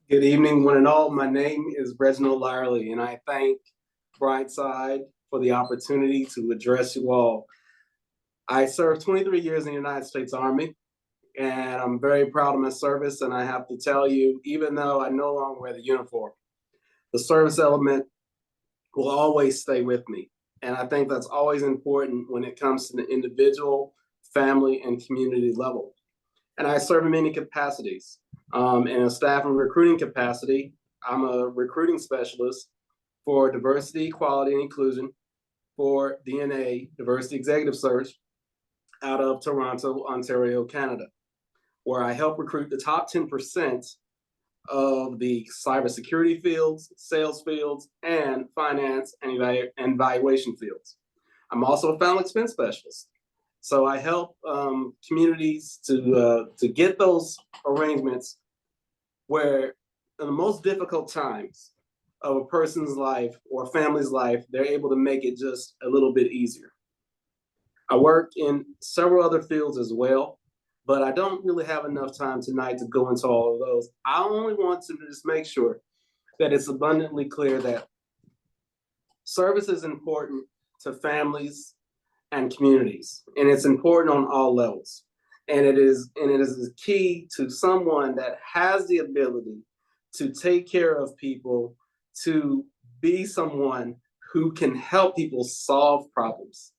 Good evening, one and all. My name is Reginald Lyerly, and I thank Brightside for the opportunity to address you all. I served 23 years in the United States Army, and I'm very proud of my service. And I have to tell you, even though I no longer wear the uniform, the service element will always stay with me. And I think that's always important when it comes to the individual, family, and community level. And I serve in many capacities. In a staff and recruiting capacity, I'm a recruiting specialist for diversity, equality, and inclusion for DNA, Diversity Executive Search, out of Toronto, Ontario, Canada, where I help recruit the top 10% of the cybersecurity fields, sales fields, and finance and valuation fields. I'm also a final expense specialist. So I help communities to get those arrangements where in the most difficult times of a person's life or a family's life, they're able to make it just a little bit easier. I work in several other fields as well, but I don't really have enough time tonight to go into all of those. I only want to just make sure that it's abundantly clear that service is important to families and communities, and it's important on all levels. And it is key to someone that has the ability to take care of people, to be someone who can help people solve problems,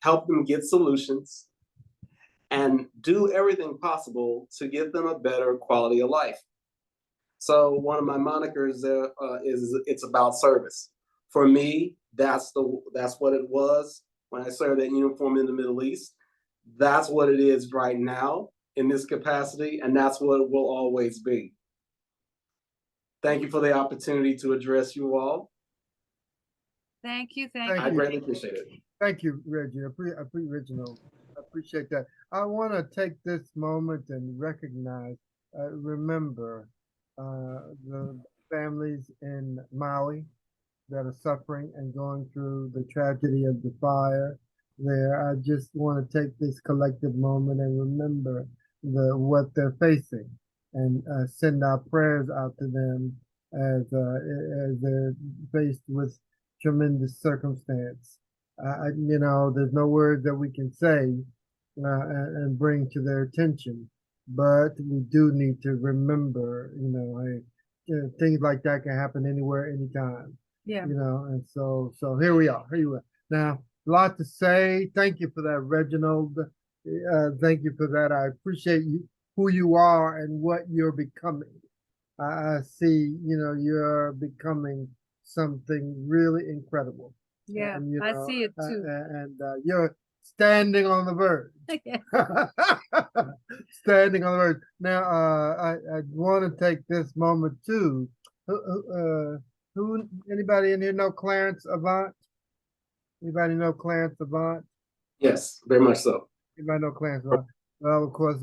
help them get solutions, and do everything possible to give them a better quality of life. So one of my monikers is it's about service. For me, that's what it was when I served that uniform in the Middle East. That's what it is right now in this capacity, and that's what it will always be. Thank you for the opportunity to address you all. Thank you. I greatly appreciate it. Thank you, Reggie. Original. I appreciate that. I want to take this moment and recognize, remember the families in Maui that are suffering and going through the tragedy of the fire there. I just want to take this collective moment and remember what they're facing and send our prayers out to them as they're faced with tremendous circumstance. There's no words that we can say and bring to their attention, but we do need to remember, things like that can happen anywhere, anytime. Yeah. And so here we are. Here you are. Now, a lot to say. Thank you for that, Reginald. Thank you for that. I appreciate you, who you are and what you're becoming. I see, you're becoming something really incredible. Yeah, and, I see it too. And you're standing on the verge. Standing on the verge. Now, I want to take this moment too. Anybody in here know Clarence Avant? Anybody know Clarence Avant? Yes, very much so. Anybody know Clarence Avant? Well, of course,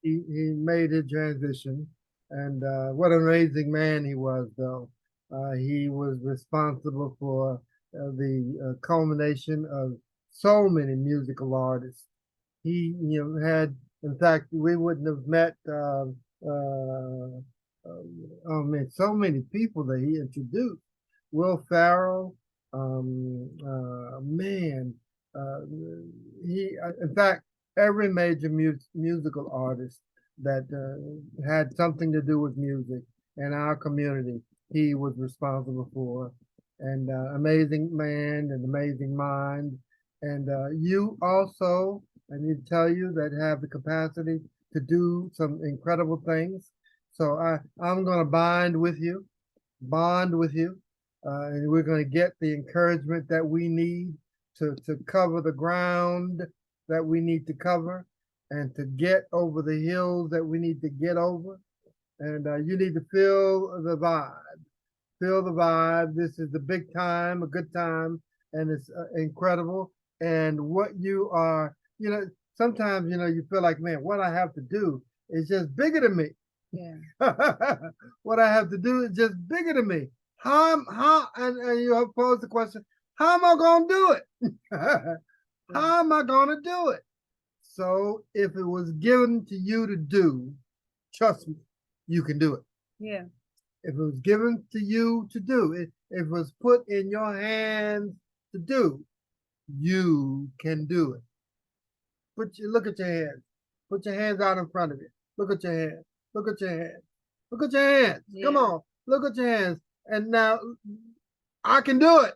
he made his transition, and what an amazing man he was, though. He was responsible for the culmination of so many musical artists. He, had, in fact, we wouldn't have met. Oh man, so many people that he introduced. Will Ferrell, man, he, in fact, every major musical artist that had something to do with music in our community, he was responsible for. And amazing man and amazing mind. And you also, I need to tell you, that have the capacity to do some incredible things. So I'm going to bond with you, and we're going to get the encouragement that we need to cover the ground that we need to cover and to get over the hills that we need to get over. And you need to feel the vibe. Feel the vibe. This is the big time, a good time, and it's incredible. And what you are, sometimes, you feel like, man, what I have to do is just bigger than me. Yeah. What I have to do is just bigger than me. And you pose the question, how am I going to do it? How am I going to do it? So if it was given to you to do, trust me, you can do it. Yeah, If it was given to you to do, if it was put in your hands to do, you can do it. Look at your hands. Put your hands out in front of you. Look at your hands. Look at your hands. Look at your hands. Come Yeah. on. Look at your hands. And now I can do it.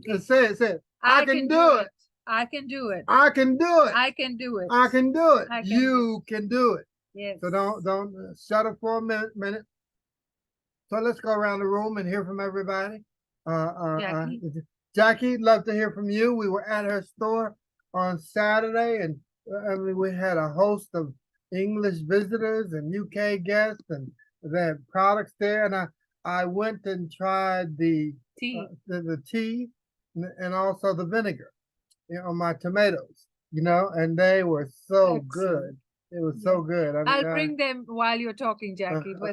Just say it. Say it. I can do it. I can do it. I can do it. I can do it. I can do it. I can do You can do it. Yes. So don't shut up for a minute. So let's go around the room and hear from everybody. Jackie. Jackie, love to hear from you. We were at her store on Saturday, and I mean, we had a host of English visitors and UK guests, and they had products there. And I went and tried the Tea. the tea and also the vinegar, on my tomatoes. And they were so Excellent. good. It was so good. I mean, I'll bring them while you're talking, Jackie, but